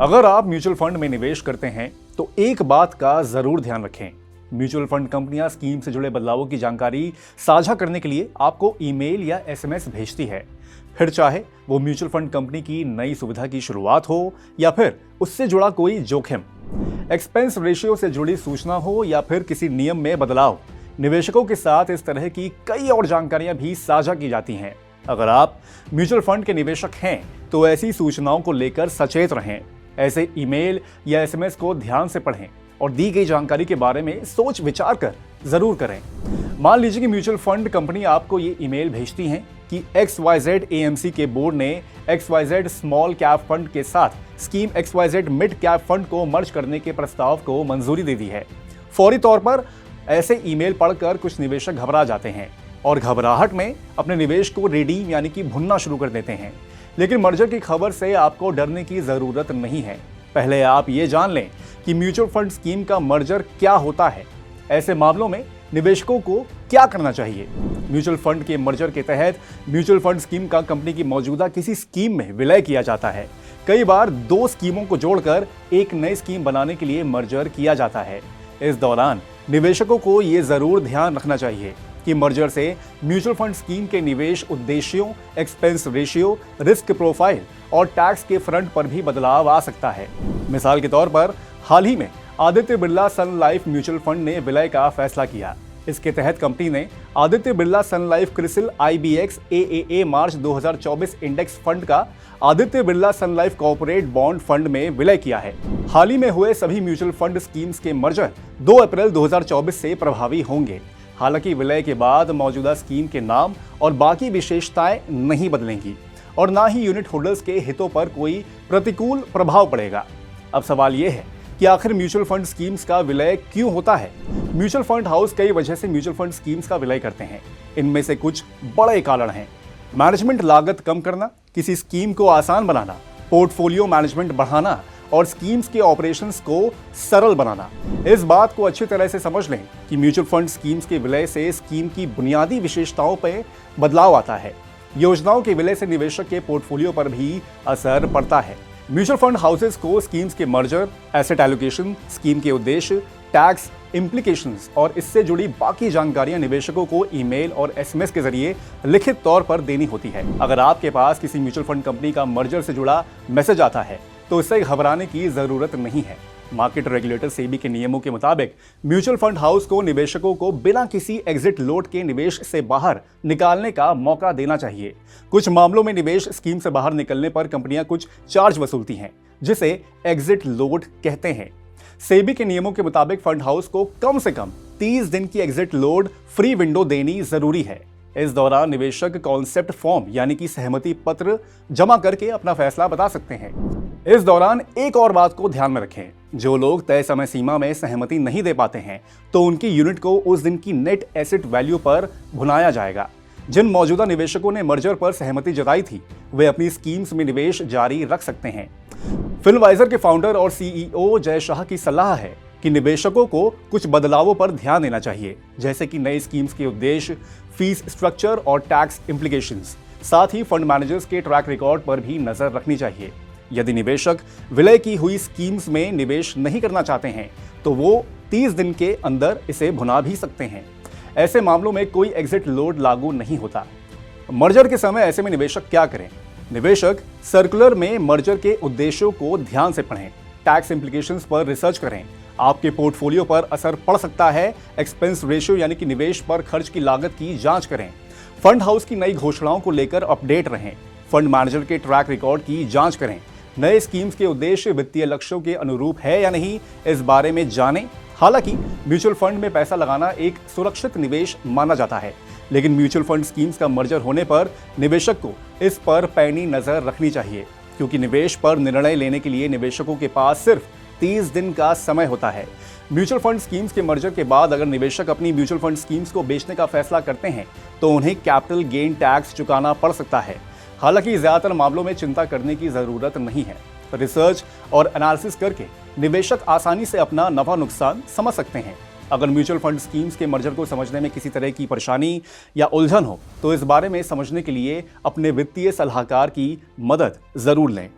अगर आप mutual fund में निवेश करते हैं तो एक बात का जरूर ध्यान रखें। म्यूचुअल फंड कंपनियां स्कीम से जुड़े बदलावों की जानकारी साझा करने के लिए आपको ईमेल या एसएमएस भेजती है। फिर चाहे वो म्यूचुअल फंड कंपनी की नई सुविधा की शुरुआत हो या फिर उससे जुड़ा कोई जोखिम, एक्सपेंस रेशियो से जुड़ी सूचना हो या फिर किसी नियम में बदलाव, निवेशकों के साथ इस तरह की कई और जानकारियां भी साझा की जाती हैं। अगर आप म्यूचुअल फंड के निवेशक हैं तो ऐसी सूचनाओं को लेकर सचेत रहें। ऐसे ईमेल या एसएमएस को ध्यान से पढ़ें और दी गई जानकारी के बारे में सोच विचार कर जरूर करें। मान लीजिए कि म्यूचुअल फंड कंपनी आपको ये ईमेल भेजती है कि XYZ AMC के बोर्ड ने XYZ स्मॉल कैप फंड के साथ scheme XYZ mid cap fund को मर्ज करने के प्रस्ताव को मंजूरी दे दी है। फौरी तौर पर ऐसे ईमेल पढ़कर कुछ निवेशक घबरा जाते हैं और घबराहट में अपने निवेश को रिडीम यानी कि भुनना शुरू कर देते हैं। लेकिन मर्जर की खबर से आपको डरने की जरूरत नहीं है। पहले आप ये जान लें कि म्यूचुअल फंड स्कीम का मर्जर क्या होता है। ऐसे मामलों में निवेशकों को क्या करना चाहिए। म्यूचुअल फंड के मर्जर के तहत म्यूचुअल फंड स्कीम का कंपनी की मौजूदा किसी स्कीम में विलय किया जाता है। कई बार दो स्कीमों को जोड़कर एक नई स्कीम बनाने के लिए मर्जर किया जाता है। इस दौरान निवेशकों को ये जरूर ध्यान रखना चाहिए कि मर्जर से म्यूचुअल फंड स्कीम के निवेश उद्देश्यों, एक्सपेंस रेशियो, रिस्क प्रोफाइल और टैक्स के फ्रंट पर भी बदलाव आ सकता है। मिसाल के तौर पर हाल ही में आदित्य बिरला सन लाइफ म्यूचुअल फंड ने विलय का फैसला किया। इसके तहत कंपनी ने आदित्य बिरला सन लाइफ क्रिसिल IBX AAA मार्च 2024 इंडेक्स फंड का आदित्य बिरला सन लाइफ कॉर्पोरेट बॉन्ड फंड में विलय किया है। हाल ही में हुए सभी म्यूचुअल फंड स्कीम्स के मर्जर 2 अप्रैल 2024 से प्रभावी होंगे। हालांकि विलय के बाद मौजूदा स्कीम के नाम और बाकी विशेषताएं नहीं बदलेंगी और ना ही यूनिट होल्डर्स के हितों पर कोई प्रतिकूल प्रभाव पड़ेगा। अब सवाल यह है कि आखिर म्यूचुअल फंड स्कीम्स का विलय क्यों होता है। म्यूचुअल फंड हाउस कई वजह से म्यूचुअल फंड स्कीम्स का विलय करते हैं। इनमें से कुछ बड़े कारण हैं। मैनेजमेंट लागत कम करना, किसी स्कीम को आसान बनाना, पोर्टफोलियो मैनेजमेंट बढ़ाना और स्कीम्स के ऑपरेशंस को सरल बनाना। इस बात को अच्छी तरह से समझ लें कि म्यूचुअल फंड स्कीम्स के विलय से स्कीम की बुनियादी विशेषताओं पर बदलाव आता है। योजनाओं के विलय से निवेशक के पोर्टफोलियो पर भी असर पड़ता है। म्यूचुअल फंड हाउसेस को स्कीम्स के मर्जर, एसेट एलोकेशन, स्कीम के उद्देश्य, टैक्स इम्प्लीकेशंस और इससे जुड़ी बाकी जानकारियां निवेशकों को ईमेल और एसएमएस के जरिए लिखित तौर पर देनी होती है। अगर आपके पास किसी म्यूचुअल फंड कंपनी का मर्जर से जुड़ा मैसेज आता है तो इससे घबराने की जरूरत नहीं है। मार्केट रेगुलेटर सेबी के नियमों के मुताबिक म्यूचुअल फंड हाउस को निवेशकों को बिना किसी एग्जिट लोड के निवेश से बाहर निकालने का मौका देना चाहिए। कुछ मामलों में निवेश स्कीम से बाहर निकलने पर कंपनियां कुछ चार्ज वसूलती हैं, जिसे एग्जिट लोड कहते हैं। सेबी के नियमों के मुताबिक फंड हाउस को कम से कम 30 दिन की एग्जिट लोड फ्री विंडो देनी जरूरी है। इस दौरान निवेशक कॉन्सेप्ट फॉर्म यानी कि सहमति पत्र जमा करके अपना फैसला बता सकते हैं। इस दौरान एक और बात को ध्यान में रखें, जो लोग तय समय सीमा में सहमति नहीं दे पाते हैं तो उनकी यूनिट को उस दिन की नेट एसेट वैल्यू पर भुनाया जाएगा। जिन मौजूदा निवेशकों ने मर्जर पर सहमति जताई थी वे अपनी स्कीम्स में निवेश जारी रख सकते हैं। फिनवाइजर के फाउंडर और CEO जय शाह की सलाह है कि निवेशकों को कुछ बदलावों पर ध्यान देना चाहिए, जैसे कि नई स्कीम्स के उद्देश्य, फीस स्ट्रक्चर और टैक्स इम्प्लीकेशंस। साथ ही फंड मैनेजर्स के ट्रैक रिकॉर्ड पर भी नजर रखनी चाहिए। यदि निवेशक विलय की हुई स्कीम्स में निवेश नहीं करना चाहते हैं तो वो 30 दिन के अंदर इसे भुना भी सकते हैं। ऐसे मामलों में कोई एग्जिट लोड लागू नहीं होता। मर्जर के समय ऐसे में निवेशक क्या करें। निवेशक सर्कुलर में मर्जर के उद्देश्यों को ध्यान से पढ़ें, टैक्स इम्प्लीकेशंस पर रिसर्च करें। आपके पोर्टफोलियो पर असर पड़ सकता है। एक्सपेंस रेशियो यानी कि निवेश पर खर्च की लागत की जांच करें। फंड हाउस की नई घोषणाओं को लेकर अपडेट रहें। फंड मैनेजर के ट्रैक रिकॉर्ड की जांच करें। नए स्कीम्स के उद्देश्य वित्तीय लक्ष्यों के अनुरूप है या नहीं, इस बारे में जानें। हालांकि म्यूचुअल फंड में पैसा लगाना एक सुरक्षित निवेश माना जाता है, लेकिन म्यूचुअल फंड स्कीम्स का मर्जर होने पर निवेशक को इस पर पैनी नजर रखनी चाहिए, क्योंकि निवेश पर निर्णय लेने के लिए निवेशकों के पास सिर्फ 30 दिन का समय होता है। म्यूचुअल फंड स्कीम्स के मर्जर के बाद अगर निवेशक अपनी म्यूचुअल फंड स्कीम्स को बेचने का फैसला करते हैं तो उन्हें कैपिटल गेन टैक्स चुकाना पड़ सकता है। हालांकि ज्यादातर मामलों में चिंता करने की जरूरत नहीं है। रिसर्च और एनालिसिस करके निवेशक आसानी से अपना नफा नुकसान समझ सकते हैं। अगर म्यूचुअल फंड स्कीम्स के मर्जर को समझने में किसी तरह की परेशानी या उलझन हो तो इस बारे में समझने के लिए अपने वित्तीय सलाहकार की मदद जरूर लें।